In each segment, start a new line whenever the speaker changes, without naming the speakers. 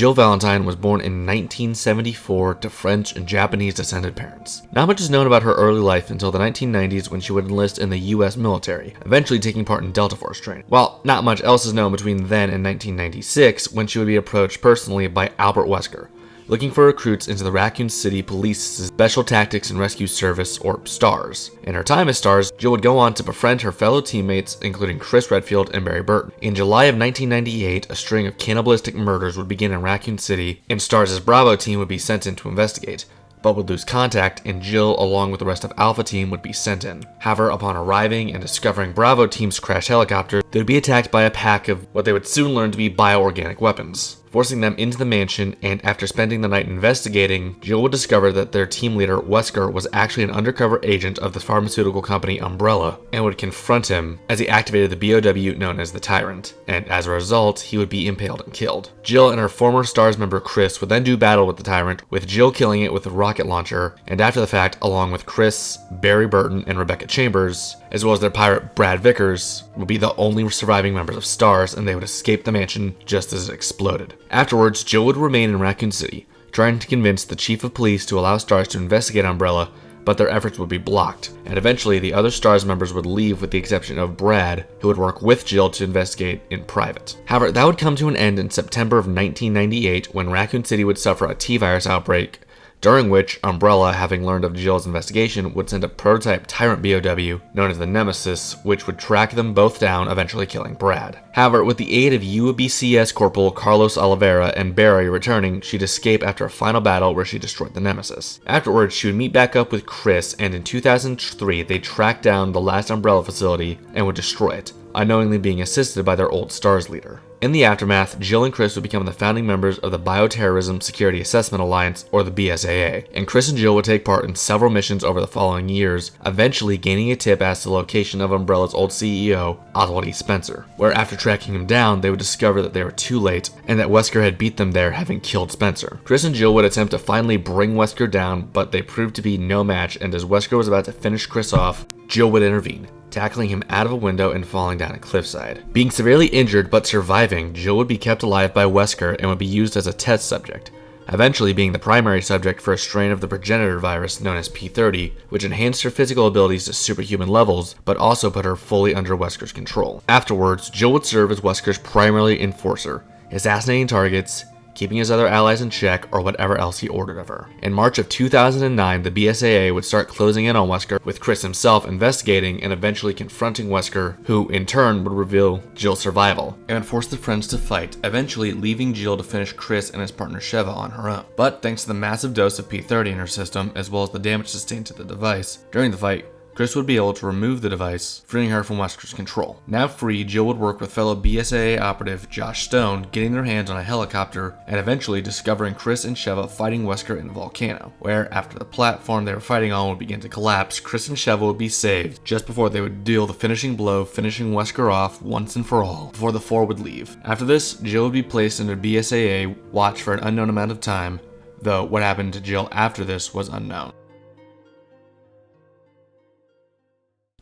Jill Valentine was born in 1974 to French and Japanese descended parents. Not much is known about her early life until the 1990s when she would enlist in the US military, eventually taking part in Delta Force training. While not much else is known between then and 1996, when she would be approached personally by Albert Wesker, looking for recruits into the Raccoon City Police's Special Tactics and Rescue Service, or STARS. In her time as STARS, Jill would go on to befriend her fellow teammates, including Chris Redfield and Barry Burton. In July of 1998, a string of cannibalistic murders would begin in Raccoon City, and STARS' Bravo team would be sent in to investigate, but would lose contact, and Jill, along with the rest of Alpha Team, would be sent in. However, upon arriving and discovering Bravo Team's crashed helicopter, they would be attacked by a pack of what they would soon learn to be bioorganic weapons, forcing them into the mansion, and after spending the night investigating, Jill would discover that their team leader, Wesker, was actually an undercover agent of the pharmaceutical company Umbrella, and would confront him as he activated the BOW known as the Tyrant, and as a result, he would be impaled and killed. Jill and her former STARS member Chris would then do battle with the Tyrant, with Jill killing it with a rocket launcher, and after the fact, along with Chris, Barry Burton, and Rebecca Chambers, as well as their pirate Brad Vickers, would be the only surviving members of STARS, and they would escape the mansion just as it exploded. Afterwards, Jill would remain in Raccoon City, trying to convince the chief of police to allow STARS to investigate Umbrella, but their efforts would be blocked, and eventually the other STARS members would leave with the exception of Brad, who would work with Jill to investigate in private. However, that would come to an end in September of 1998 when Raccoon City would suffer a T-virus outbreak, during which Umbrella, having learned of Jill's investigation, would send a prototype Tyrant BOW known as the Nemesis, which would track them both down, eventually killing Brad. However, with the aid of UBCS Corporal Carlos Oliveira and Barry returning, she'd escape after a final battle where she destroyed the Nemesis. Afterwards, she would meet back up with Chris, and in 2003, they tracked down the last Umbrella facility and would destroy it, unknowingly being assisted by their old STARS leader. In the aftermath, Jill and Chris would become the founding members of the Bioterrorism Security Assessment Alliance, or the BSAA, and Chris and Jill would take part in several missions over the following years, eventually gaining a tip as to the location of Umbrella's old CEO, Oswald E. Spencer, where after tracking him down, they would discover that they were too late, and that Wesker had beat them there, having killed Spencer. Chris and Jill would attempt to finally bring Wesker down, but they proved to be no match, and as Wesker was about to finish Chris off, Jill would intervene, tackling him out of a window and falling down a cliffside. Being severely injured but surviving, Jill would be kept alive by Wesker and would be used as a test subject, eventually being the primary subject for a strain of the progenitor virus known as P30, which enhanced her physical abilities to superhuman levels, but also put her fully under Wesker's control. Afterwards, Jill would serve as Wesker's primary enforcer, assassinating targets, keeping his other allies in check, or whatever else he ordered of her. In March of 2009, the BSAA would start closing in on Wesker, with Chris himself investigating and eventually confronting Wesker, who in turn would reveal Jill's survival, and would force the friends to fight, eventually leaving Jill to finish Chris and his partner Sheva on her own. But thanks to the massive dose of P30 in her system, as well as the damage sustained to the device during the fight, Chris would be able to remove the device, freeing her from Wesker's control. Now free, Jill would work with fellow BSAA operative Josh Stone, getting their hands on a helicopter, and eventually discovering Chris and Sheva fighting Wesker in a volcano, where after the platform they were fighting on would begin to collapse, Chris and Sheva would be saved just before they would deal the finishing blow, finishing Wesker off once and for all, before the four would leave. After this, Jill would be placed under BSAA watch for an unknown amount of time, though what happened to Jill after this was unknown.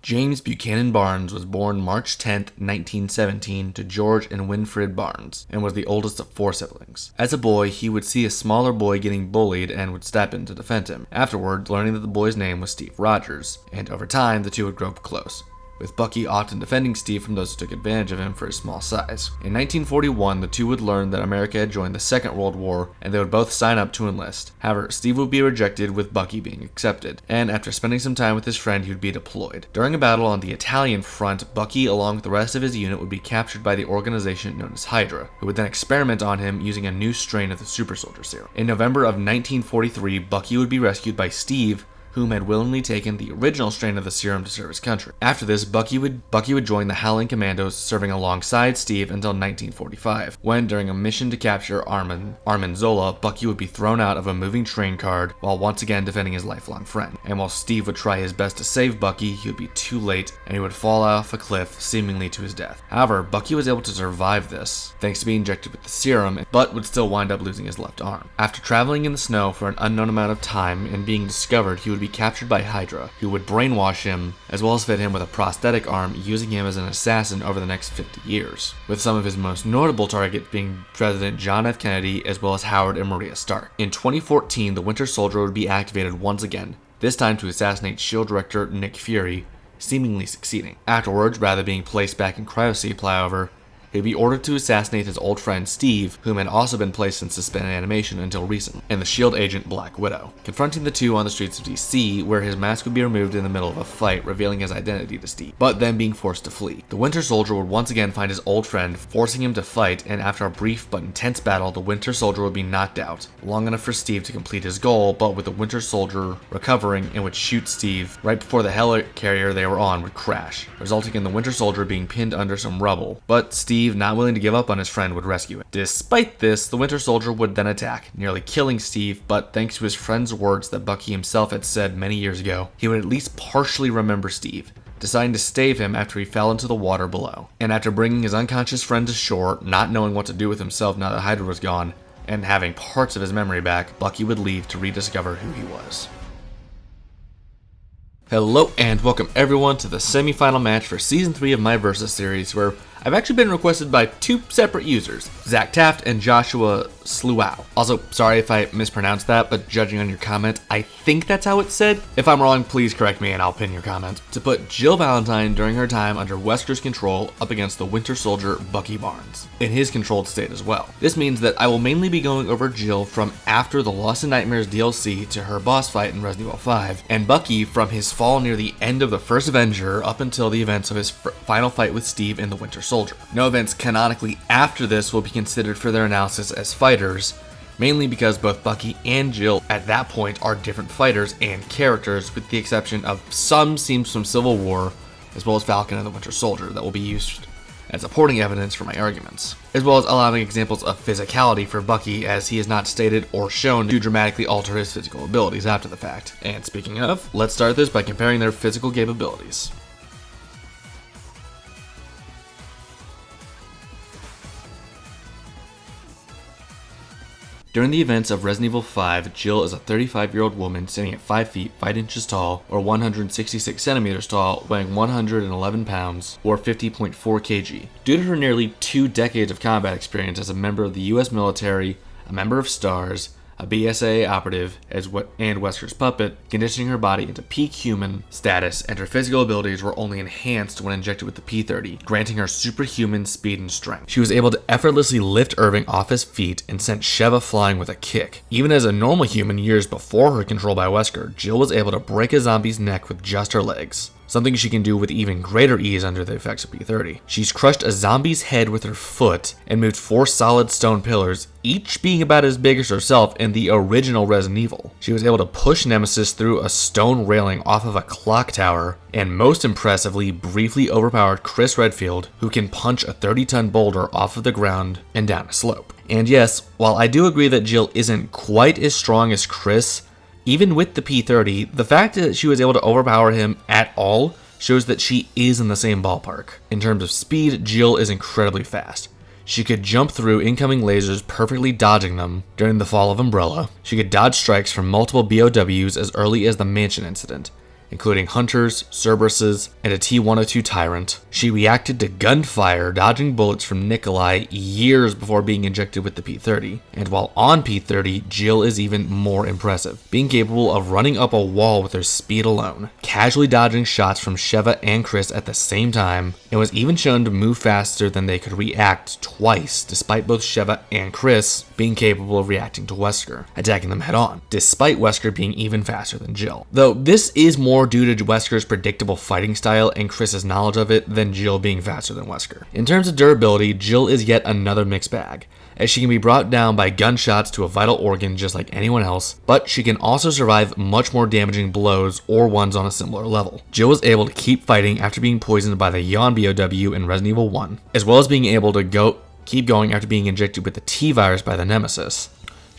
James Buchanan Barnes was born March 10, 1917 to George and Winfred Barnes, and was the oldest of 4 siblings. As a boy, he would see a smaller boy getting bullied and would step in to defend him, afterward learning that the boy's name was Steve Rogers, and over time the two would grow close, with Bucky often defending Steve from those who took advantage of him for his small size. In 1941, the two would learn that America had joined the Second World War, and they would both sign up to enlist. However, Steve would be rejected, with Bucky being accepted, and after spending some time with his friend, he would be deployed. During a battle on the Italian front, Bucky, along with the rest of his unit, would be captured by the organization known as Hydra, who would then experiment on him using a new strain of the super soldier serum. In November of 1943, Bucky would be rescued by Steve, whom had willingly taken the original strain of the serum to serve his country. After this, Bucky would join the Howling Commandos, serving alongside Steve until 1945, when, during a mission to capture Armin Zola, Bucky would be thrown out of a moving train car while once again defending his lifelong friend. And while Steve would try his best to save Bucky, he would be too late, and he would fall off a cliff, seemingly to his death. However, Bucky was able to survive this, thanks to being injected with the serum, but would still wind up losing his left arm. After traveling in the snow for an unknown amount of time and being discovered, he would would be captured by Hydra, who would brainwash him, as well as fit him with a prosthetic arm, using him as an assassin over the next 50 years, with some of his most notable targets being President John F. Kennedy, as well as Howard and Maria Stark. In 2014, the Winter Soldier would be activated once again, this time to assassinate S.H.I.E.L.D. Director Nick Fury, seemingly succeeding. Afterwards, rather being placed back in cryosleep, however, he'd be ordered to assassinate his old friend Steve, whom had also been placed in suspended animation until recently, and the S.H.I.E.L.D. agent Black Widow, confronting the two on the streets of DC, where his mask would be removed in the middle of a fight, revealing his identity to Steve, but then being forced to flee. The Winter Soldier would once again find his old friend, forcing him to fight, and after a brief but intense battle, the Winter Soldier would be knocked out, long enough for Steve to complete his goal, but with the Winter Soldier recovering and would shoot Steve right before the helicarrier they were on would crash, resulting in the Winter Soldier being pinned under some rubble, but Steve, not willing to give up on his friend, would rescue him. Despite this, the Winter Soldier would then attack, nearly killing Steve, but thanks to his friend's words that Bucky himself had said many years ago, he would at least partially remember Steve, deciding to save him after he fell into the water below. And after bringing his unconscious friend to shore, not knowing what to do with himself now that Hydra was gone, and having parts of his memory back, Bucky would leave to rediscover who he was. Hello and welcome everyone to the semi-final match for Season 3 of my Versus series, where I've actually been requested by two separate users, Zach Taft and Joshua Sluow. Also, sorry if I mispronounced that, but judging on your comment, I think that's how it's said. If I'm wrong, please correct me and I'll pin your comment. To put Jill Valentine during her time under Wesker's control up against the Winter Soldier Bucky Barnes, in his controlled state as well. This means that I will mainly be going over Jill from after the Lost in Nightmares DLC to her boss fight in Resident Evil 5, and Bucky from his fall near the end of the first Avenger up until the events of his final fight with Steve in the Winter Soldier. No events canonically after this will be considered for their analysis as fighters, mainly because both Bucky and Jill at that point are different fighters and characters, with the exception of some scenes from Civil War, as well as Falcon and the Winter Soldier, that will be used as supporting evidence for my arguments, as well as allowing examples of physicality for Bucky, as he is not stated or shown to dramatically alter his physical abilities after the fact. And speaking of, let's start this by comparing their physical capabilities. During the events of Resident Evil 5, Jill is a 35-year-old woman standing at 5 feet 5 inches tall, or 166 centimeters tall, weighing 111 pounds, or 50.4 kg. Due to her nearly 2 decades of combat experience as a member of the US military, a member of STARS, a BSAA operative, and Wesker's puppet, conditioning her body into peak human status, and her physical abilities were only enhanced when injected with the P-30, granting her superhuman speed and strength. She was able to effortlessly lift Irving off his feet and sent Sheva flying with a kick. Even as a normal human years before her control by Wesker, Jill was able to break a zombie's neck with just her legs, something she can do with even greater ease under the effects of P-30. She's crushed a zombie's head with her foot and moved 4 solid stone pillars, each being about as big as herself in the original Resident Evil. She was able to push Nemesis through a stone railing off of a clock tower, and most impressively, briefly overpowered Chris Redfield, who can punch a 30-ton boulder off of the ground and down a slope. And yes, while I do agree that Jill isn't quite as strong as Chris, even with the P-30, the fact that she was able to overpower him at all shows that she is in the same ballpark. In terms of speed, Jill is incredibly fast. She could jump through incoming lasers, perfectly dodging them during the fall of Umbrella. She could dodge strikes from multiple BOWs as early as the Mansion incident, including Hunters, Cerberuses, and a T-102 Tyrant. She reacted to gunfire, dodging bullets from Nikolai years before being injected with the P-30. And while on P-30, Jill is even more impressive, being capable of running up a wall with her speed alone, casually dodging shots from Sheva and Chris at the same time, and was even shown to move faster than they could react twice, despite both Sheva and Chris being capable of reacting to Wesker, attacking them head-on, despite Wesker being even faster than Jill. Though this is more due to Wesker's predictable fighting style and Chris's knowledge of it than Jill being faster than Wesker. In terms of durability, Jill is yet another mixed bag, as she can be brought down by gunshots to a vital organ just like anyone else, but she can also survive much more damaging blows or ones on a similar level. Jill was able to keep fighting after being poisoned by the Yawn BOW in Resident Evil 1, as well as being able to keep going after being injected with the T-virus by the Nemesis.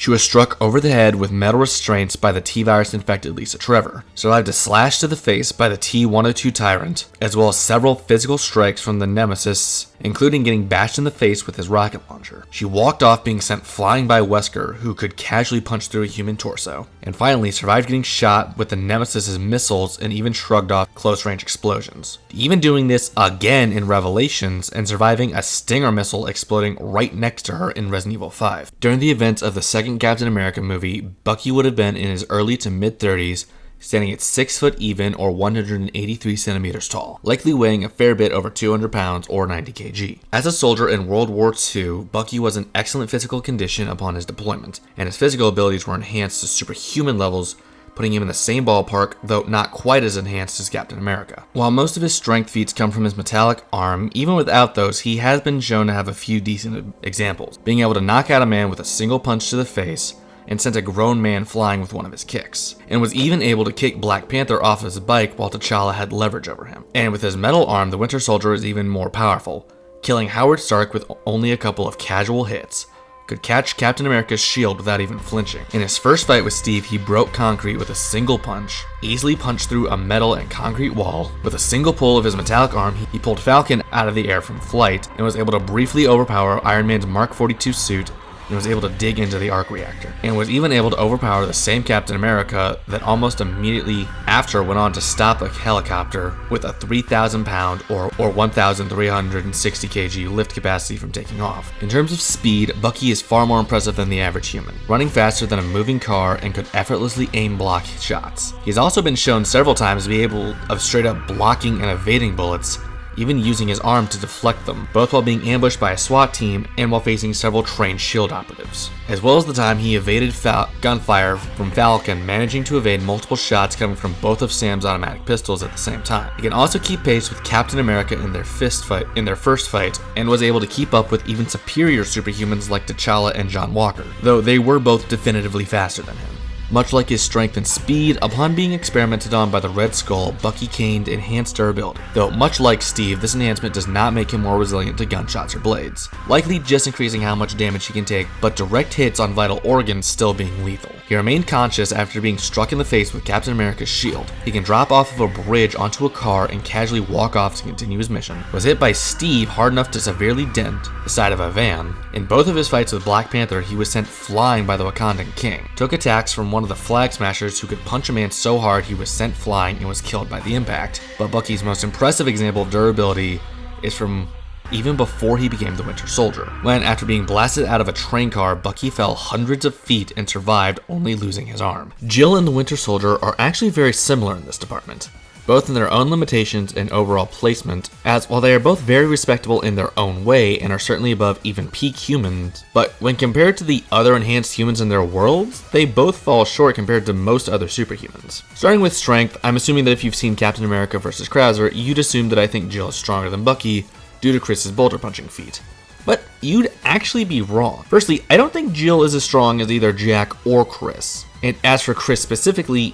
She was struck over the head with metal restraints by the T-virus infected Lisa Trevor, survived a slash to the face by the T-102 Tyrant, as well as several physical strikes from the Nemesis, including getting bashed in the face with his rocket launcher. She walked off being sent flying by Wesker, who could casually punch through a human torso, and finally survived getting shot with the Nemesis's missiles and even shrugged off close-range explosions. Even doing this again in Revelations and surviving a Stinger missile exploding right next to her in Resident Evil 5. During the events of the second Captain America movie, Bucky would have been in his early to mid-30s, standing at 6 foot even or 183 centimeters tall, likely weighing a fair bit over 200 pounds or 90 kg. As a soldier in World War II, Bucky was in excellent physical condition upon his deployment, and his physical abilities were enhanced to superhuman levels, putting him in the same ballpark, though not quite as enhanced as Captain America. While most of his strength feats come from his metallic arm, even without those, he has been shown to have a few decent examples, being able to knock out a man with a single punch to the face, and sent a grown man flying with one of his kicks, and was even able to kick Black Panther off his bike while T'Challa had leverage over him. And with his metal arm, the Winter Soldier is even more powerful, killing Howard Stark with only a couple of casual hits, could catch Captain America's shield without even flinching. In his first fight with Steve, he broke concrete with a single punch, easily punched through a metal and concrete wall. With a single pull of his metallic arm, he pulled Falcon out of the air from flight, and was able to briefly overpower Iron Man's Mark 42 suit, and was able to dig into the arc reactor, and was even able to overpower the same Captain America that almost immediately after went on to stop a helicopter with a 3,000 pound or 1,360 kg lift capacity from taking off. In terms of speed, Bucky is far more impressive than the average human, running faster than a moving car and could effortlessly aim block shots. He's also been shown several times to be able of straight up blocking and evading bullets, even using his arm to deflect them, both while being ambushed by a SWAT team and while facing several trained SHIELD operatives. As well as the time he evaded gunfire from Falcon, managing to evade multiple shots coming from both of Sam's automatic pistols at the same time. He can also keep pace with Captain America in their first fight, and was able to keep up with even superior superhumans like T'Challa and John Walker, though they were both definitively faster than him. Much like his strength and speed, upon being experimented on by the Red Skull, Bucky gained enhanced durability. Though much like Steve, this enhancement does not make him more resilient to gunshots or blades, likely just increasing how much damage he can take, but direct hits on vital organs still being lethal. He remained conscious after being struck in the face with Captain America's shield. He can drop off of a bridge onto a car and casually walk off to continue his mission. Was hit by Steve hard enough to severely dent the side of a van. In both of his fights with Black Panther, he was sent flying by the Wakandan king. Took attacks from one of the Flag Smashers who could punch a man so hard he was sent flying and was killed by the impact. But Bucky's most impressive example of durability is from even before he became the Winter Soldier, when after being blasted out of a train car, Bucky fell hundreds of feet and survived, only losing his arm. Jill and the Winter Soldier are actually very similar in this department, both in their own limitations and overall placement, as while they are both very respectable in their own way and are certainly above even peak humans, but when compared to the other enhanced humans in their worlds, they both fall short compared to most other superhumans. Starting with strength, I'm assuming that if you've seen Captain America vs. Krauser, you'd assume that I think Jill is stronger than Bucky due to Chris's boulder punching feat. But you'd actually be wrong. Firstly, I don't think Jill is as strong as either Jack or Chris. And as for Chris specifically,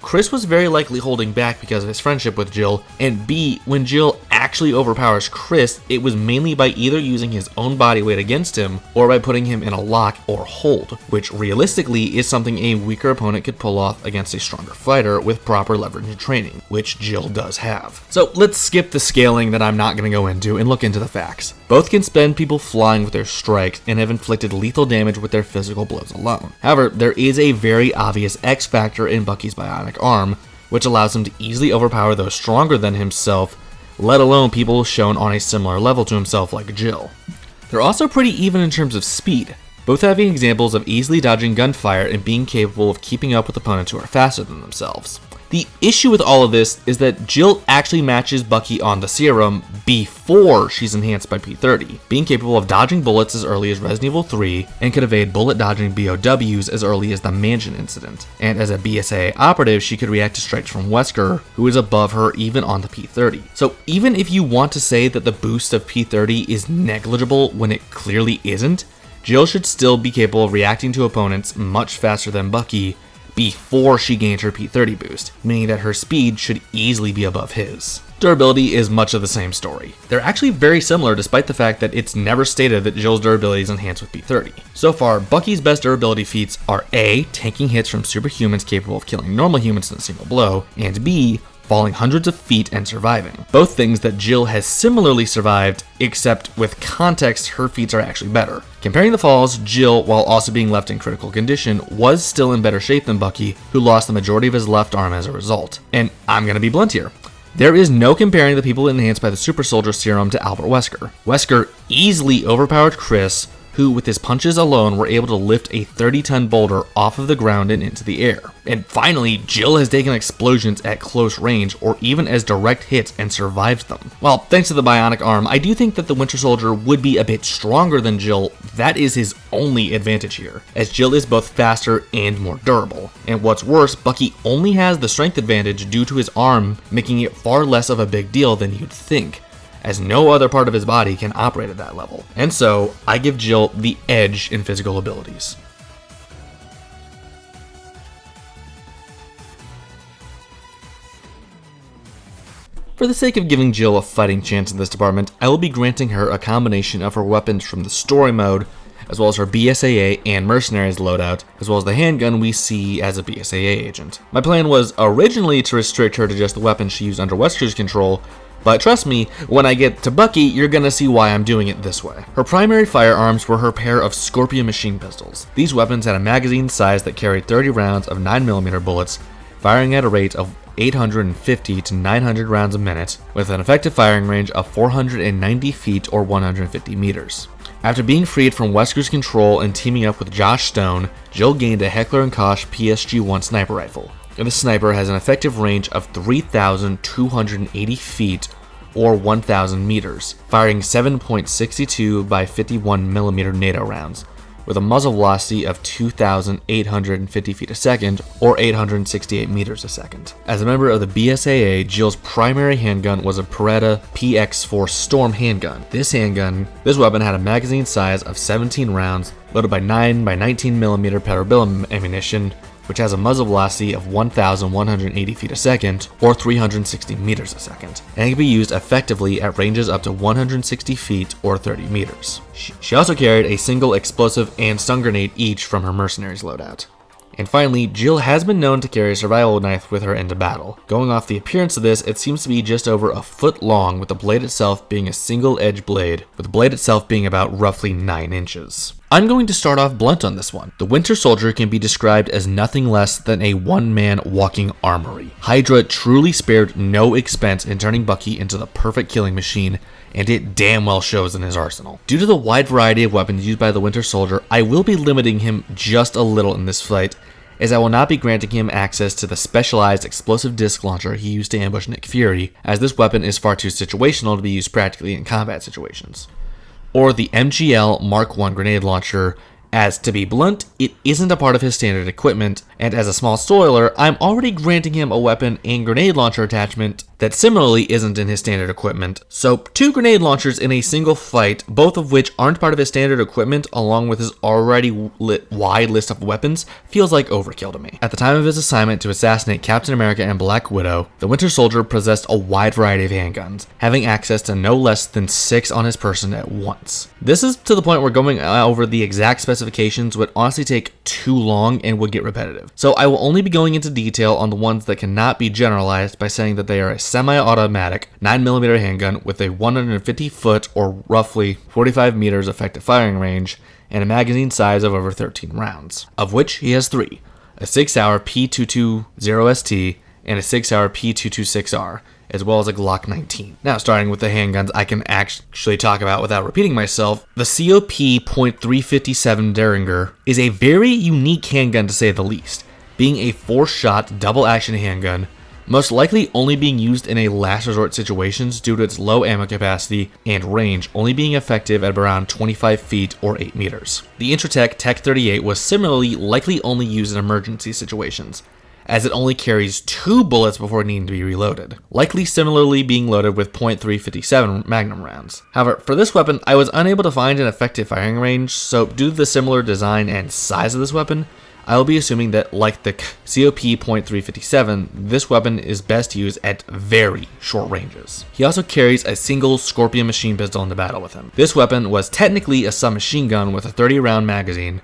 Chris was very likely holding back because of his friendship with Jill, and B, when Jill actually overpowers Chris, it was mainly by either using his own body weight against him or by putting him in a lock or hold, which realistically is something a weaker opponent could pull off against a stronger fighter with proper leverage and training, which Jill does have. So let's skip the scaling that I'm not going to go into and look into the facts. Both can send people flying with their strikes and have inflicted lethal damage with their physical blows alone. However, there is a very obvious X factor in Bucky's bionic arm, which allows him to easily overpower those stronger than himself, let alone people shown on a similar level to himself like Jill. They're also pretty even in terms of speed, both having examples of easily dodging gunfire and being capable of keeping up with opponents who are faster than themselves. The issue with all of this is that Jill actually matches Bucky on the serum before she's enhanced by P30, being capable of dodging bullets as early as Resident Evil 3 and could evade bullet dodging BOWs as early as the Mansion incident. And as a BSAA operative, she could react to strikes from Wesker, who is above her even on the P30. So even if you want to say that the boost of P30 is negligible when it clearly isn't, Jill should still be capable of reacting to opponents much faster than Bucky, before she gained her P30 boost, meaning that her speed should easily be above his. Durability is much of the same story. They're actually very similar despite the fact that it's never stated that Jill's durability is enhanced with P30. So far, Bucky's best durability feats are A, tanking hits from superhumans capable of killing normal humans in a single blow, and B, falling hundreds of feet and surviving. Both things that Jill has similarly survived, except with context, her feats are actually better. Comparing the falls, Jill, while also being left in critical condition, was still in better shape than Bucky, who lost the majority of his left arm as a result. And I'm gonna be blunt here. There is no comparing the people enhanced by the Super Soldier Serum to Albert Wesker. Wesker easily overpowered Chris, who with his punches alone were able to lift a 30-ton boulder off of the ground and into the air. And finally, Jill has taken explosions at close range or even as direct hits and survived them. Well, thanks to the bionic arm, I do think that the Winter Soldier would be a bit stronger than Jill. That is his only advantage here, as Jill is both faster and more durable. And what's worse, Bucky only has the strength advantage due to his arm, making it far less of a big deal than you'd think, as no other part of his body can operate at that level. And so, I give Jill the edge in physical abilities. For the sake of giving Jill a fighting chance in this department, I will be granting her a combination of her weapons from the story mode, as well as her BSAA and Mercenaries loadout, as well as the handgun we see as a BSAA agent. My plan was originally to restrict her to just the weapons she used under Wesker's control, but trust me, when I get to Bucky, you're gonna see why I'm doing it this way. Her primary firearms were her pair of Scorpion machine pistols. These weapons had a magazine size that carried 30 rounds of 9mm bullets, firing at a rate of 850 to 900 rounds a minute, with an effective firing range of 490 feet or 150 meters. After being freed from Wesker's control and teaming up with Josh Stone, Jill gained a Heckler & Koch PSG-1 sniper rifle. And the sniper has an effective range of 3,280 feet or 1,000 meters, firing 7.62 by 51mm NATO rounds, with a muzzle velocity of 2,850 feet a second or 868 meters a second. As a member of the BSAA, Jill's primary handgun was a Beretta PX4 Storm handgun. This weapon had a magazine size of 17 rounds, loaded by 9 by 19mm Parabellum ammunition, which has a muzzle velocity of 1,180 feet a second, or 360 meters a second, and it can be used effectively at ranges up to 160 feet or 30 meters. She also carried a single explosive and stun grenade each from her Mercenaries loadout. And finally, Jill has been known to carry a survival knife with her into battle. Going off the appearance of this, it seems to be just over a foot long, with the blade itself being a single edge blade, with the blade itself being about roughly 9 inches. I'm going to start off blunt on this one. The Winter Soldier can be described as nothing less than a one-man walking armory. Hydra truly spared no expense in turning Bucky into the perfect killing machine, and it damn well shows in his arsenal. Due to the wide variety of weapons used by the Winter Soldier, I will be limiting him just a little in this fight, as I will not be granting him access to the specialized explosive disc launcher he used to ambush Nick Fury, as this weapon is far too situational to be used practically in combat situations. Or the MGL Mark I grenade launcher, as to be blunt, it isn't a part of his standard equipment, and as a small spoiler, I'm already granting him a weapon and grenade launcher attachment that similarly isn't in his standard equipment. So 2 grenade launchers in a single fight, both of which aren't part of his standard equipment, along with his already wide list of weapons, feels like overkill to me. At the time of his assignment to assassinate Captain America and Black Widow, the Winter Soldier possessed a wide variety of handguns, having access to no less than 6 on his person at once. This is to the point where going over the exact specifications would honestly take too long and would get repetitive. So I will only be going into detail on the ones that cannot be generalized by saying that they are a semi-automatic 9mm handgun with a 150 foot or roughly 45 meters effective firing range and a magazine size of over 13 rounds, of which he has 3, a 6-hour P220ST and a 6-hour P226R, as well as a Glock 19. Now, starting with the handguns I can actually talk about without repeating myself, the COP .357 Derringer is a very unique handgun to say the least, being a 4-shot double-action handgun, most likely only being used in a last resort situations due to its low ammo capacity and range only being effective at around 25 feet or 8 meters. The Intratec Tech 38 was similarly likely only used in emergency situations, as it only carries 2 bullets before needing to be reloaded, likely similarly being loaded with .357 Magnum rounds. However, for this weapon, I was unable to find an effective firing range, so due to the similar design and size of this weapon, I will be assuming that, like the COP.357, this weapon is best used at very short ranges. He also carries a single Scorpion machine pistol into battle with him. This weapon was technically a submachine gun with a 30-round magazine,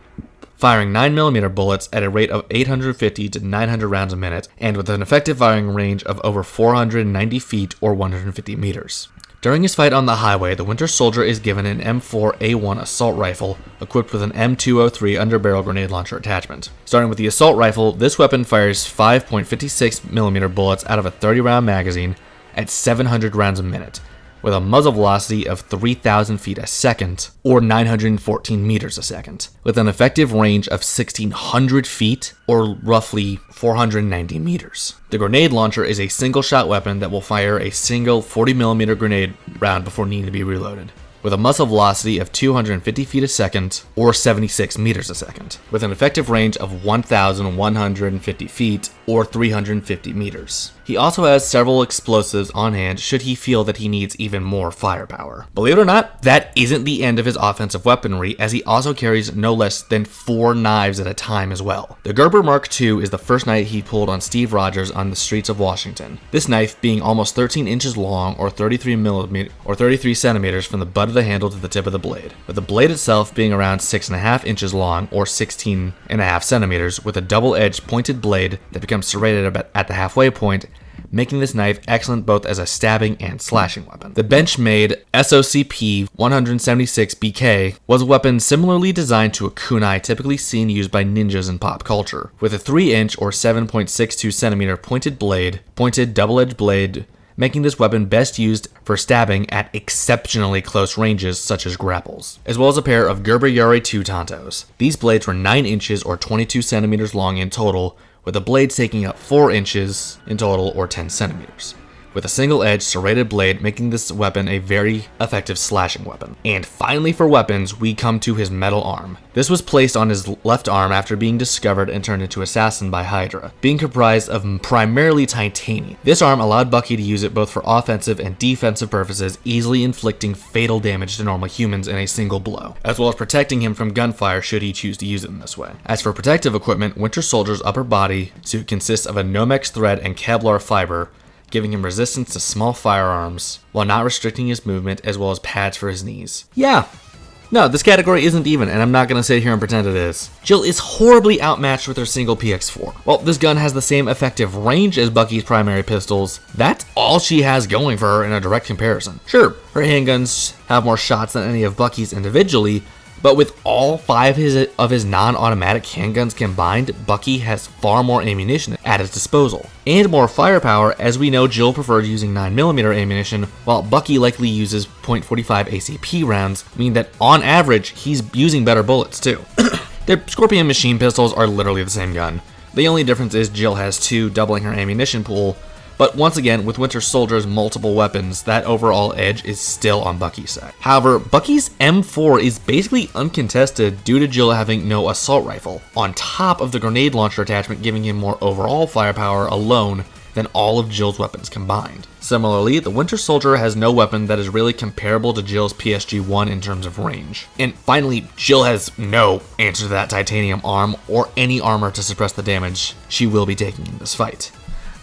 firing 9mm bullets at a rate of 850 to 900 rounds a minute, and with an effective firing range of over 490 feet or 150 meters. During his fight on the highway, the Winter Soldier is given an M4A1 assault rifle equipped with an M203 underbarrel grenade launcher attachment. Starting with the assault rifle, this weapon fires 5.56mm bullets out of a 30-round magazine at 700 rounds a minute, with a muzzle velocity of 3,000 feet a second, or 914 meters a second, with an effective range of 1,600 feet, or roughly 490 meters. The grenade launcher is a single-shot weapon that will fire a single 40mm grenade round before needing to be reloaded, with a muzzle velocity of 250 feet a second, or 76 meters a second, with an effective range of 1,150 feet, or 350 meters. He also has several explosives on hand should he feel that he needs even more firepower. Believe it or not, that isn't the end of his offensive weaponry, as he also carries no less than 4 knives at a time as well. The Gerber Mark II is the first knife he pulled on Steve Rogers on the streets of Washington. This knife being almost 13 inches long, or 33 centimeters from the butt of the handle to the tip of the blade, with the blade itself being around 6.5 inches long, or 16.5 centimeters, with a double-edged pointed blade that becomes serrated at the halfway point, making this knife excellent both as a stabbing and slashing weapon. The Benchmade SOCP 176 BK was a weapon similarly designed to a kunai typically seen used by ninjas in pop culture, with a 3-inch or 7.62 centimeter pointed double-edged blade, making this weapon best used for stabbing at exceptionally close ranges such as grapples, as well as a pair of Gerber Yari 2 Tontos. These blades were 9 inches or 22 centimeters long in total, with the blades taking up 4 inches in total or 10 centimeters, with a single-edged serrated blade making this weapon a very effective slashing weapon. And finally for weapons, we come to his metal arm. This was placed on his left arm after being discovered and turned into Assassin by Hydra, being comprised of primarily titanium. This arm allowed Bucky to use it both for offensive and defensive purposes, easily inflicting fatal damage to normal humans in a single blow, as well as protecting him from gunfire should he choose to use it in this way. As for protective equipment, Winter Soldier's upper body suit consists of a Nomex thread and Kevlar fiber, giving him resistance to small firearms, while not restricting his movement, as well as pads for his knees. Yeah. No, this category isn't even, and I'm not going to sit here and pretend it is. Jill is horribly outmatched with her single PX4. While this gun has the same effective range as Bucky's primary pistols, that's all she has going for her in a direct comparison. Sure, her handguns have more shots than any of Bucky's individually, but with all 5 of his non-automatic handguns combined, Bucky has far more ammunition at his disposal, and more firepower, as we know Jill preferred using 9mm ammunition, while Bucky likely uses .45 ACP rounds, meaning that on average, he's using better bullets too. The Scorpion machine pistols are literally the same gun. The only difference is Jill has 2, doubling her ammunition pool, but once again, with Winter Soldier's multiple weapons, that overall edge is still on Bucky's side. However, Bucky's M4 is basically uncontested due to Jill having no assault rifle, on top of the grenade launcher attachment giving him more overall firepower alone than all of Jill's weapons combined. Similarly, the Winter Soldier has no weapon that is really comparable to Jill's PSG-1 in terms of range. And finally, Jill has no answer to that titanium arm or any armor to suppress the damage she will be taking in this fight.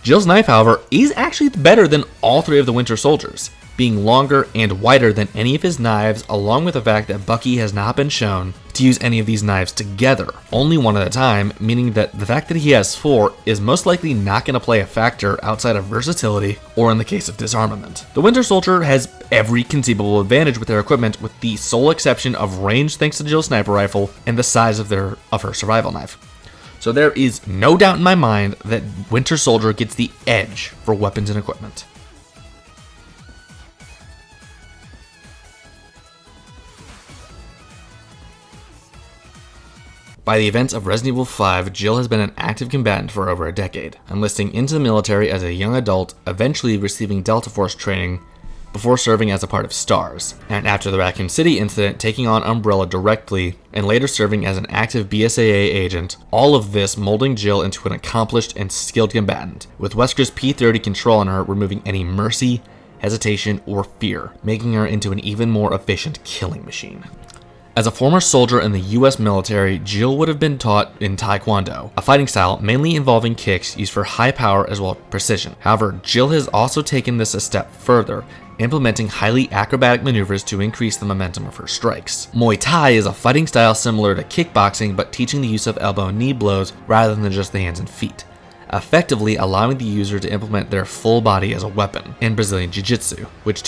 Jill's knife, however, is actually better than all 3 of the Winter Soldiers, being longer and wider than any of his knives, along with the fact that Bucky has not been shown to use any of these knives together, only one at a time, meaning that the fact that he has 4 is most likely not going to play a factor outside of versatility or in the case of disarmament. The Winter Soldier has every conceivable advantage with their equipment, with the sole exception of range thanks to Jill's sniper rifle and the size of her survival knife. So there is no doubt in my mind that Winter Soldier gets the edge for weapons and equipment. By the events of Resident Evil 5, Jill has been an active combatant for over a decade, enlisting into the military as a young adult, eventually receiving Delta Force training before serving as a part of STARS, and after the Raccoon City incident, taking on Umbrella directly, and later serving as an active BSAA agent, all of this molding Jill into an accomplished and skilled combatant, with Wesker's P-30 control on her removing any mercy, hesitation, or fear, making her into an even more efficient killing machine. As a former soldier in the US military, Jill would have been taught in Taekwondo, a fighting style mainly involving kicks used for high power as well as precision. However, Jill has also taken this a step further, implementing highly acrobatic maneuvers to increase the momentum of her strikes. Muay Thai is a fighting style similar to kickboxing, but teaching the use of elbow and knee blows rather than just the hands and feet, effectively allowing the user to implement their full body as a weapon. In Brazilian Jiu-Jitsu, which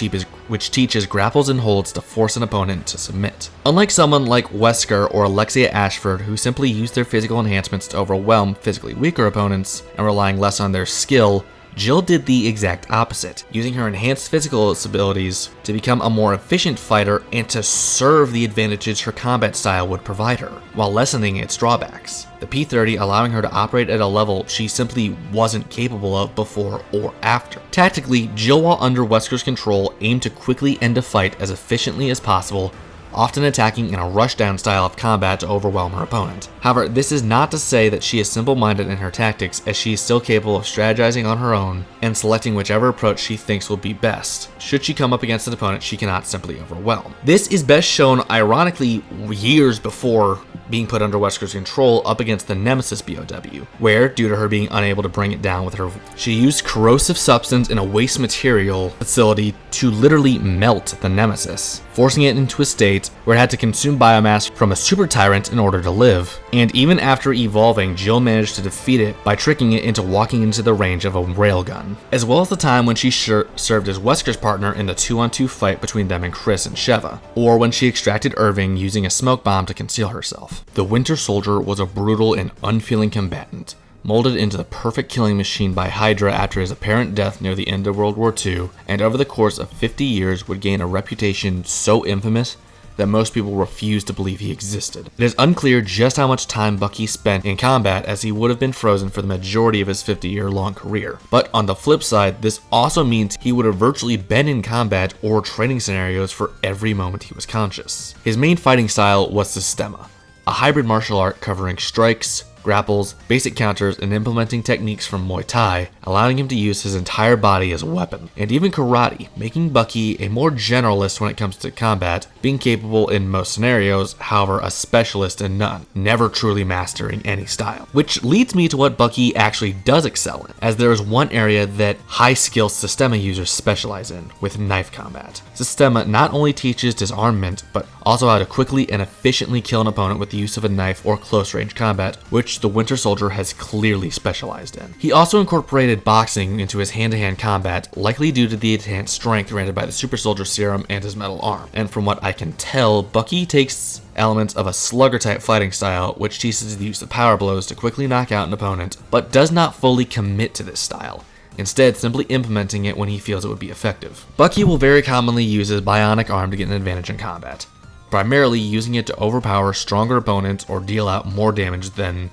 teaches grapples and holds to force an opponent to submit. Unlike someone like Wesker or Alexia Ashford, who simply use their physical enhancements to overwhelm physically weaker opponents and relying less on their skill, Jill did the exact opposite, using her enhanced physical abilities to become a more efficient fighter and to serve the advantages her combat style would provide her, while lessening its drawbacks. The P-30 allowing her to operate at a level she simply wasn't capable of before or after. Tactically, Jill, while under Wesker's control, aimed to quickly end a fight as efficiently as possible, often attacking in a rushdown style of combat to overwhelm her opponent. However, this is not to say that she is simple-minded in her tactics, as she is still capable of strategizing on her own and selecting whichever approach she thinks will be best, should she come up against an opponent she cannot simply overwhelm. This is best shown, ironically, years before being put under Wesker's control up against the Nemesis BOW, where, due to her being unable to bring it down with her, she used corrosive substance in a waste material facility to literally melt the Nemesis, forcing it into a state where it had to consume biomass from a super tyrant in order to live. And even after evolving, Jill managed to defeat it by tricking it into walking into the range of a railgun, as well as the time when she served as Wesker's partner in the 2-on-2 fight between them and Chris and Sheva, or when she extracted Irving using a smoke bomb to conceal herself. The Winter Soldier was a brutal and unfeeling combatant, molded into the perfect killing machine by Hydra after his apparent death near the end of World War II, and over the course of 50 years would gain a reputation so infamous that most people refuse to believe he existed. It is unclear just how much time Bucky spent in combat, as he would have been frozen for the majority of his 50-year-long career. But on the flip side, this also means he would have virtually been in combat or training scenarios for every moment he was conscious. His main fighting style was Systema, a hybrid martial art covering strikes, grapples, basic counters, and implementing techniques from Muay Thai, allowing him to use his entire body as a weapon, and even karate, making Bucky a more generalist when it comes to combat, being capable in most scenarios, however a specialist in none, never truly mastering any style. Which leads me to what Bucky actually does excel in, as there is one area that high-skill Systema users specialize in, with knife combat. Systema not only teaches disarmament, but also how to quickly and efficiently kill an opponent with the use of a knife or close-range combat, which the Winter Soldier has clearly specialized in. He also incorporated boxing into his hand-to-hand combat, likely due to the enhanced strength granted by the Super Soldier Serum and his metal arm. And from what I can tell, Bucky takes elements of a slugger-type fighting style, which teaches the use of power blows to quickly knock out an opponent, but does not fully commit to this style, instead simply implementing it when he feels it would be effective. Bucky will very commonly use his bionic arm to get an advantage in combat, primarily using it to overpower stronger opponents or deal out more damage than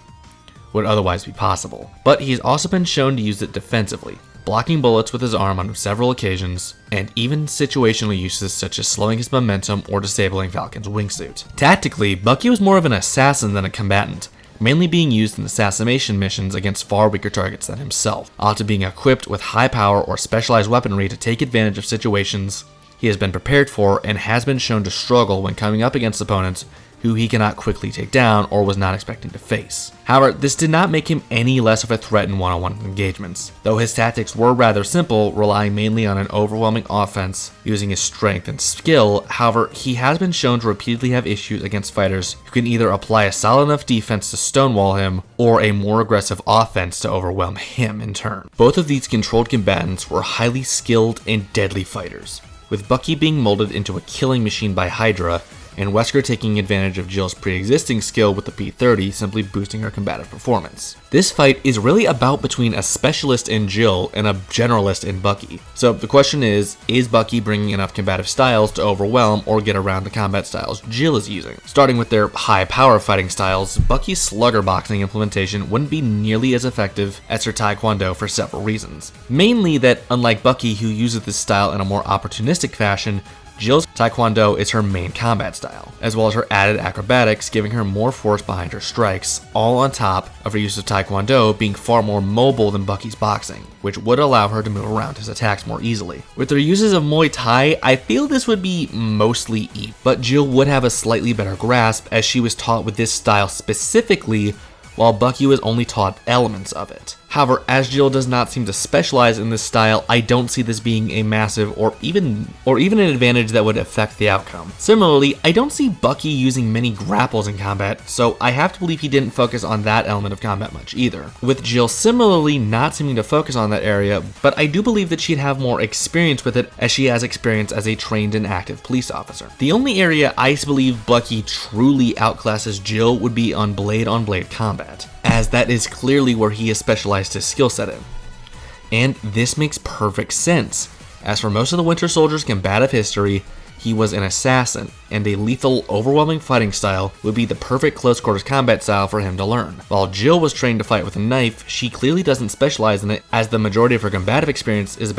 would otherwise be possible. But he's also been shown to use it defensively, blocking bullets with his arm on several occasions, and even situational uses such as slowing his momentum or disabling Falcon's wingsuit. Tactically, Bucky was more of an assassin than a combatant, mainly being used in assassination missions against far weaker targets than himself, often being equipped with high power or specialized weaponry to take advantage of situations he has been prepared for, and has been shown to struggle when coming up against opponents who he cannot quickly take down or was not expecting to face. However, this did not make him any less of a threat in one-on-one engagements, though his tactics were rather simple, relying mainly on an overwhelming offense using his strength and skill. However, he has been shown to repeatedly have issues against fighters who can either apply a solid enough defense to stonewall him or a more aggressive offense to overwhelm him in turn. Both of these controlled combatants were highly skilled and deadly fighters, with Bucky being molded into a killing machine by Hydra, and Wesker taking advantage of Jill's pre-existing skill with the P-30, simply boosting her combative performance. This fight is really about between a specialist in Jill and a generalist in Bucky. So the question is Bucky bringing enough combative styles to overwhelm or get around the combat styles Jill is using? Starting with their high power fighting styles, Bucky's slugger boxing implementation wouldn't be nearly as effective as her Taekwondo for several reasons. Mainly that, unlike Bucky, who uses this style in a more opportunistic fashion, Jill's Taekwondo is her main combat style, as well as her added acrobatics, giving her more force behind her strikes, all on top of her use of Taekwondo being far more mobile than Bucky's boxing, which would allow her to move around his attacks more easily. With her uses of Muay Thai, I feel this would be mostly even, but Jill would have a slightly better grasp as she was taught with this style specifically, while Bucky was only taught elements of it. However, as Jill does not seem to specialize in this style, I don't see this being a massive or even an advantage that would affect the outcome. Similarly, I don't see Bucky using many grapples in combat, so I have to believe he didn't focus on that element of combat much either. With Jill similarly not seeming to focus on that area, but I do believe that she'd have more experience with it as she has experience as a trained and active police officer. The only area I believe Bucky truly outclasses Jill would be on blade combat, as that is clearly where he has specialized his skill set in. And this makes perfect sense, as for most of the Winter Soldier's combative history, he was an assassin, and a lethal, overwhelming fighting style would be the perfect close quarters combat style for him to learn. While Jill was trained to fight with a knife, she clearly doesn't specialize in it, as the majority of her combative experience is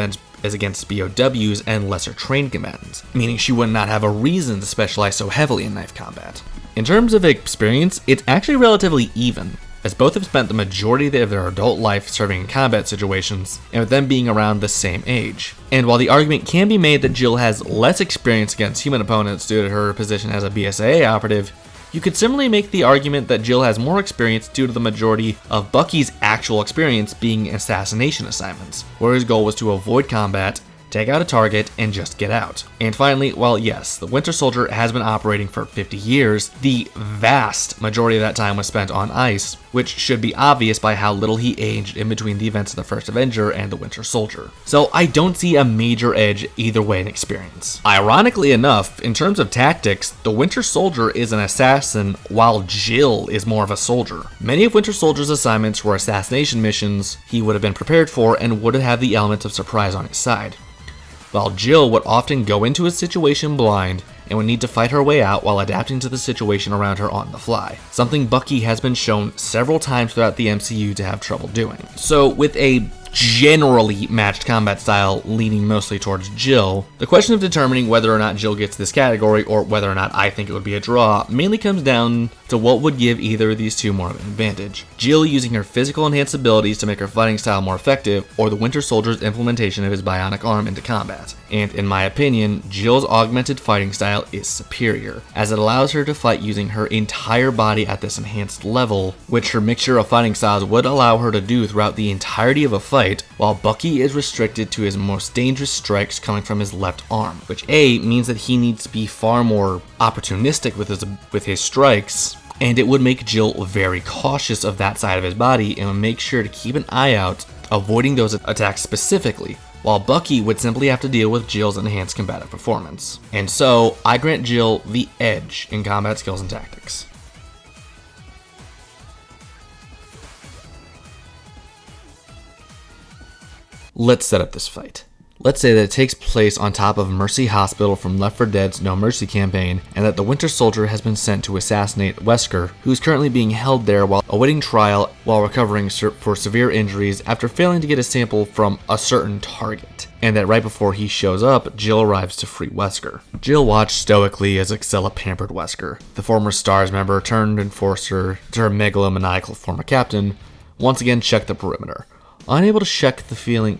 against BOWs and lesser trained combatants, meaning she would not have a reason to specialize so heavily in knife combat. In terms of experience, it's actually relatively even, as both have spent the majority of their adult life serving in combat situations, and with them being around the same age. And while the argument can be made that Jill has less experience against human opponents due to her position as a BSAA operative, you could similarly make the argument that Jill has more experience due to the majority of Bucky's actual experience being assassination assignments, where his goal was to avoid combat, take out a target, and just get out. And finally, while yes, the Winter Soldier has been operating for 50 years, the vast majority of that time was spent on ice, which should be obvious by how little he aged in between the events of the first Avenger and the Winter Soldier. So I don't see a major edge either way in experience. Ironically enough, in terms of tactics, the Winter Soldier is an assassin while Jill is more of a soldier. Many of Winter Soldier's assignments were assassination missions he would have been prepared for and would have the element of surprise on his side, while Jill would often go into a situation blind and would need to fight her way out while adapting to the situation around her on the fly, something Bucky has been shown several times throughout the MCU to have trouble doing. So with a generally matched combat style leaning mostly towards Jill, the question of determining whether or not Jill gets this category or whether or not I think it would be a draw mainly comes down to what would give either of these two more of an advantage. Jill using her physical enhanced abilities to make her fighting style more effective, or the Winter Soldier's implementation of his bionic arm into combat. And in my opinion, Jill's augmented fighting style is superior, as it allows her to fight using her entire body at this enhanced level, which her mixture of fighting styles would allow her to do throughout the entirety of a fight, while Bucky is restricted to his most dangerous strikes coming from his left arm, which means that he needs to be far more opportunistic with his strikes, and it would make Jill very cautious of that side of his body and would make sure to keep an eye out, avoiding those attacks specifically, while Bucky would simply have to deal with Jill's enhanced combative performance. And so, I grant Jill the edge in combat skills and tactics. Let's set up this fight. Let's say that it takes place on top of Mercy Hospital from Left 4 Dead's No Mercy campaign, and that the Winter Soldier has been sent to assassinate Wesker, who is currently being held there while awaiting trial while recovering for severe injuries after failing to get a sample from a certain target. And that right before he shows up, Jill arrives to free Wesker. Jill watched stoically as Excella pampered Wesker, the former STARS member turned enforcer to her megalomaniacal former captain, once again checked the perimeter, unable to shake the feeling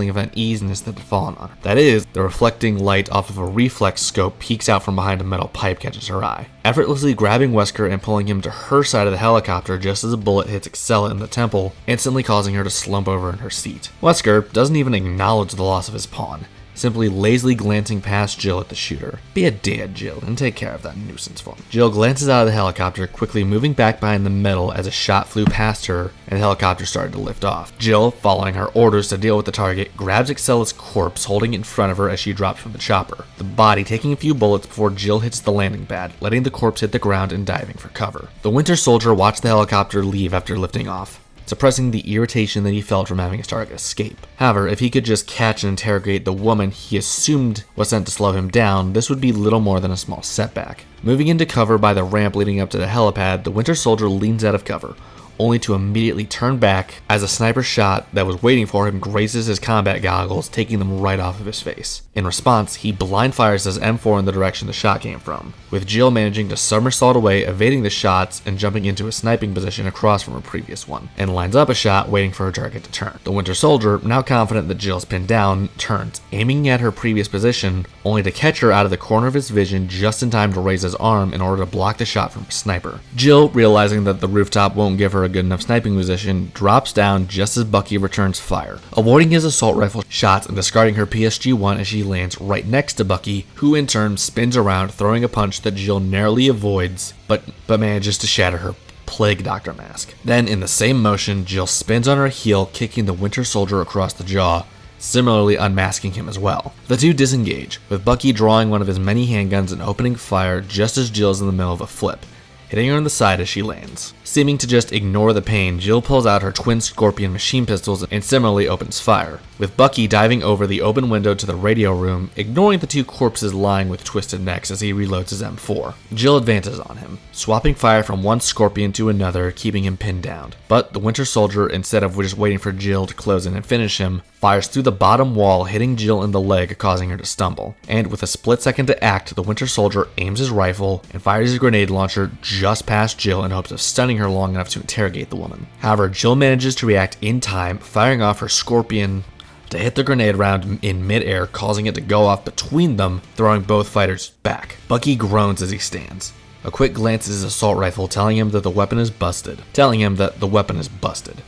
of uneasiness that had fallen on her. That is, the reflecting light off of a reflex scope peeks out from behind a metal pipe catches her eye. Effortlessly grabbing Wesker and pulling him to her side of the helicopter just as a bullet hits Excella in the temple, instantly causing her to slump over in her seat. Wesker doesn't even acknowledge the loss of his pawn, simply lazily glancing past Jill at the shooter. Be a dad, Jill, and take care of that nuisance for me. Jill glances out of the helicopter, quickly moving back behind the metal as a shot flew past her and the helicopter started to lift off. Jill, following her orders to deal with the target, grabs Excella's corpse, holding it in front of her as she drops from the chopper, the body taking a few bullets before Jill hits the landing pad, letting the corpse hit the ground and diving for cover. The Winter Soldier watched the helicopter leave after lifting off, suppressing the irritation that he felt from having his target escape. However, if he could just catch and interrogate the woman he assumed was sent to slow him down, this would be little more than a small setback. Moving into cover by the ramp leading up to the helipad, the Winter Soldier leans out of cover, only to immediately turn back as a sniper shot that was waiting for him grazes his combat goggles, taking them right off of his face. In response, he blind fires his M4 in the direction the shot came from, with Jill managing to somersault away, evading the shots and jumping into a sniping position across from her previous one, and lines up a shot waiting for her target to turn. The Winter Soldier, now confident that Jill's pinned down, turns, aiming at her previous position, only to catch her out of the corner of his vision just in time to raise his arm in order to block the shot from a sniper. Jill, realizing that the rooftop won't give her a good enough sniping position, drops down just as Bucky returns fire, avoiding his assault rifle shots and discarding her PSG-1 as she lands right next to Bucky, who in turn spins around, throwing a punch that Jill narrowly avoids, but manages to shatter her Plague Doctor mask. Then, in the same motion, Jill spins on her heel, kicking the Winter Soldier across the jaw, similarly unmasking him as well. The two disengage, with Bucky drawing one of his many handguns and opening fire just as Jill's in the middle of a flip, hitting her in the side as she lands. Seeming to just ignore the pain, Jill pulls out her twin Scorpion machine pistols and similarly opens fire, with Bucky diving over the open window to the radio room, ignoring the two corpses lying with twisted necks as he reloads his M4. Jill advances on him, swapping fire from one Scorpion to another, keeping him pinned down. But the Winter Soldier, instead of just waiting for Jill to close in and finish him, fires through the bottom wall, hitting Jill in the leg, causing her to stumble. And with a split second to act, the Winter Soldier aims his rifle and fires his grenade launcher just past Jill in hopes of stunning her long enough to interrogate the woman. However, Jill manages to react in time, firing off her Scorpion to hit the grenade round in midair, causing it to go off between them, throwing both fighters back. Bucky groans as he stands. A quick glance at his assault rifle telling him that the weapon is busted.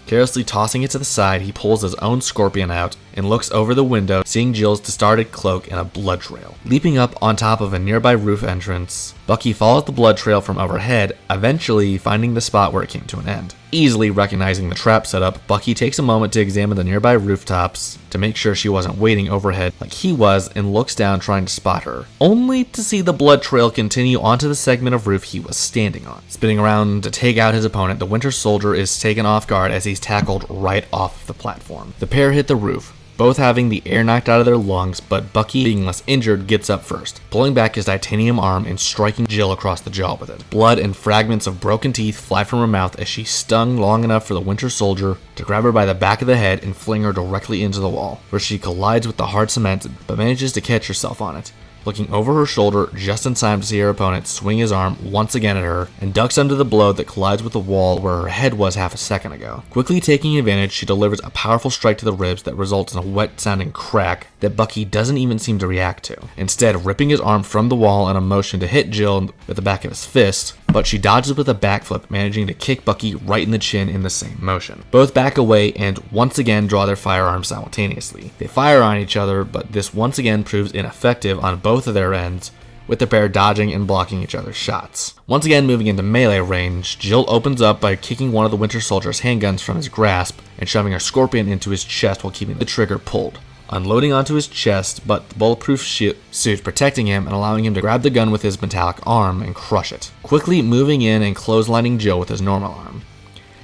Carelessly tossing it to the side, he pulls his own Scorpion out and looks over the window, seeing Jill's discarded cloak and a blood trail. Leaping up on top of a nearby roof entrance, Bucky follows the blood trail from overhead, eventually finding the spot where it came to an end. Easily recognizing the trap setup, Bucky takes a moment to examine the nearby rooftops to make sure she wasn't waiting overhead like he was, and looks down trying to spot her, only to see the blood trail continue onto the segment of roof he was standing on. Spinning around to take out his opponent, the Winter Soldier is taken off guard as he's tackled right off the platform. The pair hit the roof, both having the air knocked out of their lungs, but Bucky, being less injured, gets up first, pulling back his titanium arm and striking Jill across the jaw with it. Blood and fragments of broken teeth fly from her mouth as she stung long enough for the Winter Soldier to grab her by the back of the head and fling her directly into the wall, where she collides with the hard cement but manages to catch herself on it, looking over her shoulder just in time to see her opponent swing his arm once again at her, and ducks under the blow that collides with the wall where her head was half a second ago. Quickly taking advantage, she delivers a powerful strike to the ribs that results in a wet-sounding crack that Bucky doesn't even seem to react to, instead ripping his arm from the wall in a motion to hit Jill with the back of his fist, but she dodges with a backflip, managing to kick Bucky right in the chin in the same motion. Both back away and once again draw their firearms simultaneously. They fire on each other, but this once again proves ineffective on both of their ends, with the pair dodging and blocking each other's shots. Once again moving into melee range, Jill opens up by kicking one of the Winter Soldier's handguns from his grasp and shoving her Scorpion into his chest while keeping the trigger pulled, unloading onto his chest, but the bulletproof suit protecting him and allowing him to grab the gun with his metallic arm and crush it, quickly moving in and clotheslining Jill with his normal arm.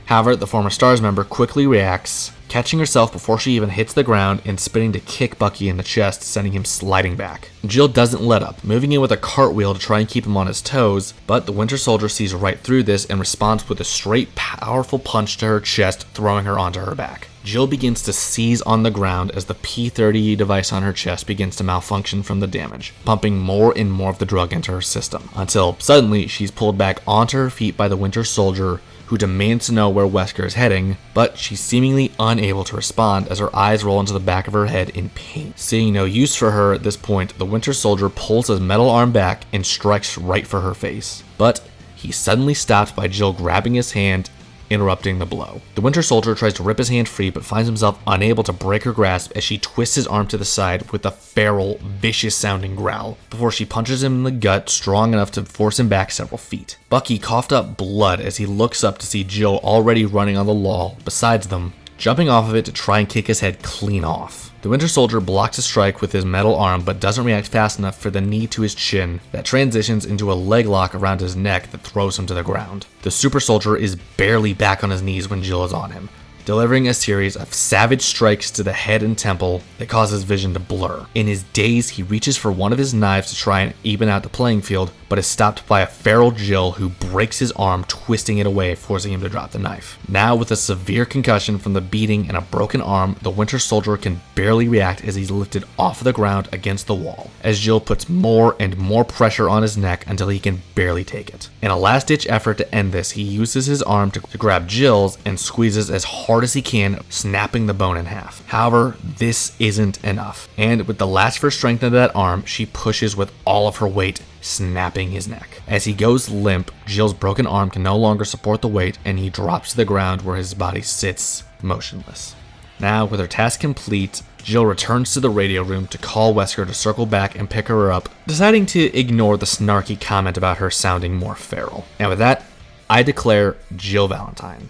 However, the former STARS member quickly reacts, catching herself before she even hits the ground and spinning to kick Bucky in the chest, sending him sliding back. Jill doesn't let up, moving in with a cartwheel to try and keep him on his toes, but the Winter Soldier sees right through this and responds with a straight, powerful punch to her chest, throwing her onto her back. Jill begins to seize on the ground as the P-30 device on her chest begins to malfunction from the damage, pumping more and more of the drug into her system, until suddenly she's pulled back onto her feet by the Winter Soldier, who demands to know where Wesker is heading, but she's seemingly unable to respond as her eyes roll into the back of her head in pain. Seeing no use for her at this point, the Winter Soldier pulls his metal arm back and strikes right for her face, but he's suddenly stopped by Jill grabbing his hand, interrupting the blow. The Winter Soldier tries to rip his hand free but finds himself unable to break her grasp as she twists his arm to the side with a feral, vicious sounding growl before she punches him in the gut strong enough to force him back several feet. Bucky coughed up blood as he looks up to see Jill already running on the wall besides them, jumping off of it to try and kick his head clean off. The Winter Soldier blocks a strike with his metal arm but doesn't react fast enough for the knee to his chin that transitions into a leg lock around his neck that throws him to the ground. The Super Soldier is barely back on his knees when Jill is on him, delivering a series of savage strikes to the head and temple that cause his vision to blur. In his daze, he reaches for one of his knives to try and even out the playing field, but is stopped by a feral Jill who breaks his arm, twisting it away, forcing him to drop the knife. Now, with a severe concussion from the beating and a broken arm, the Winter Soldier can barely react as he's lifted off the ground against the wall, as Jill puts more and more pressure on his neck until he can barely take it. In a last-ditch effort to end this, he uses his arm to grab Jill's and squeezes as hard as he can, snapping the bone in half. However, this isn't enough, and with the last of her strength into that arm, she pushes with all of her weight, snapping his neck. As he goes limp, Jill's broken arm can no longer support the weight, and he drops to the ground where his body sits motionless. Now, with her task complete, Jill returns to the radio room to call Wesker to circle back and pick her up, deciding to ignore the snarky comment about her sounding more feral. And with that, I declare Jill Valentine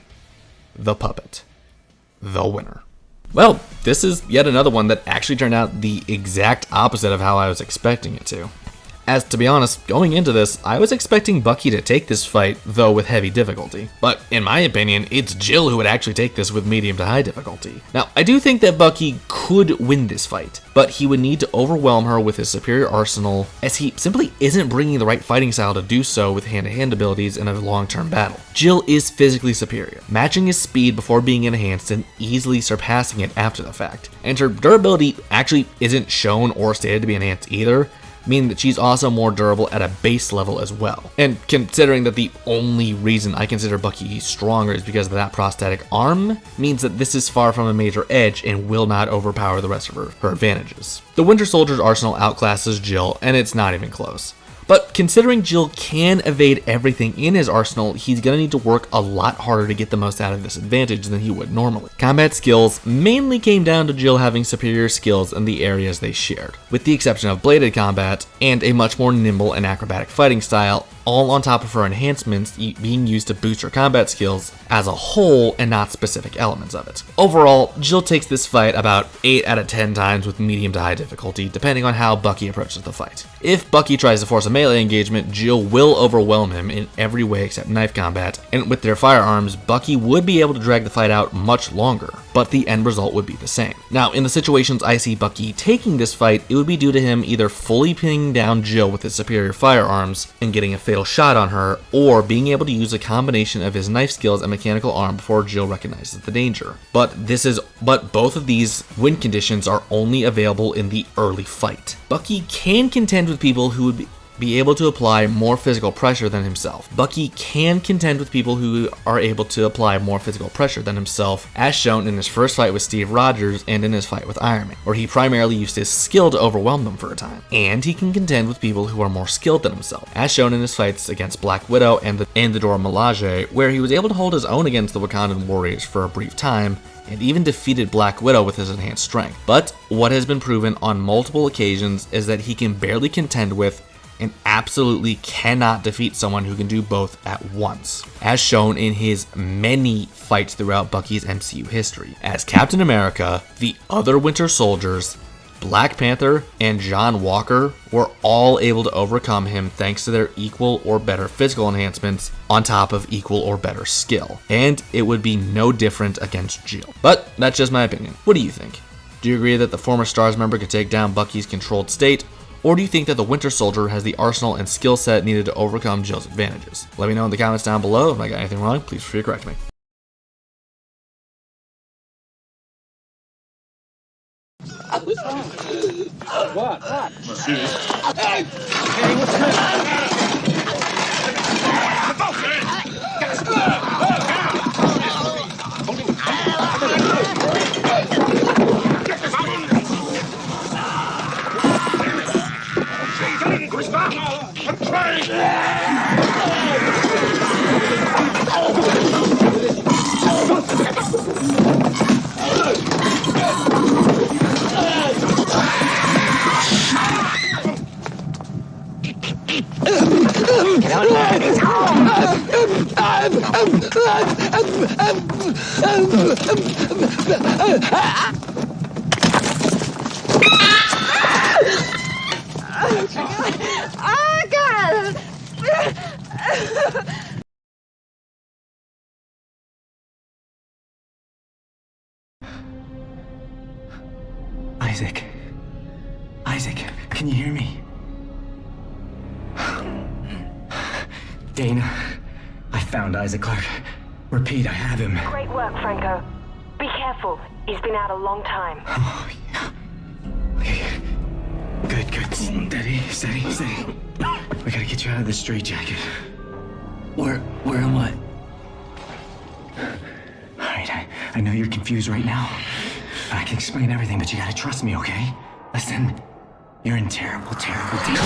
the puppet, the winner. Well, this is yet another one that actually turned out the exact opposite of how I was expecting it to. As to be honest, going into this, I was expecting Bucky to take this fight, though with heavy difficulty. But in my opinion, it's Jill who would actually take this with medium to high difficulty. Now, I do think that Bucky could win this fight, but he would need to overwhelm her with his superior arsenal, as he simply isn't bringing the right fighting style to do so with hand-to-hand abilities in a long-term battle. Jill is physically superior, matching his speed before being enhanced and easily surpassing it after the fact. And her durability actually isn't shown or stated to be enhanced either, meaning that she's also more durable at a base level as well. And considering that the only reason I consider Bucky stronger is because of that prosthetic arm, means that this is far from a major edge and will not overpower the rest of her advantages. The Winter Soldier's arsenal outclasses Jill, and it's not even close. But considering Jill can evade everything in his arsenal, he's gonna need to work a lot harder to get the most out of this advantage than he would normally. Combat skills mainly came down to Jill having superior skills in the areas they shared, with the exception of bladed combat and a much more nimble and acrobatic fighting style, all on top of her enhancements being used to boost her combat skills as a whole and not specific elements of it. Overall, Jill takes this fight about 8 out of 10 times with medium to high difficulty, depending on how Bucky approaches the fight. If Bucky tries to force a melee engagement, Jill will overwhelm him in every way except knife combat, and with their firearms, Bucky would be able to drag the fight out much longer, but the end result would be the same. Now, in the situations I see Bucky taking this fight, it would be due to him either fully pinning down Jill with his superior firearms and getting a fatal shot on her, or being able to use a combination of his knife skills and mechanical arm before Jill recognizes the danger. But both of these win conditions are only available in the early fight. Bucky can contend with people who would be able to apply more physical pressure than himself. Bucky can contend with people who are able to apply more physical pressure than himself, as shown in his first fight with Steve Rogers and in his fight with Iron Man, where he primarily used his skill to overwhelm them for a time. And he can contend with people who are more skilled than himself, as shown in his fights against Black Widow and the Dora Milaje, where he was able to hold his own against the Wakandan warriors for a brief time, and even defeated Black Widow with his enhanced strength. But what has been proven on multiple occasions is that he can barely contend with and absolutely cannot defeat someone who can do both at once, as shown in his many fights throughout Bucky's MCU history. As Captain America, the other Winter Soldiers, Black Panther, and John Walker were all able to overcome him thanks to their equal or better physical enhancements on top of equal or better skill. And it would be no different against Jill. But that's just my opinion. What do you think? Do you agree that the former STARS member could take down Bucky's controlled state? Or do you think that the Winter Soldier has the arsenal and skill set needed to overcome Jill's advantages? Let me know in the comments down below. If I got anything wrong, please feel free to correct me.
What? Hey! Hey, what's
Isaac. Isaac, can you hear me? Dana, I found Isaac Clarke. Repeat, I have him.
Great work, Franco. Be careful. He's been out a long time.
Oh, yeah. Okay. Good. Steady. We gotta get you out of this straitjacket. Where am I? All right, I know you're confused right now. I can explain everything, but you gotta trust me, okay? Listen, you're in terrible danger.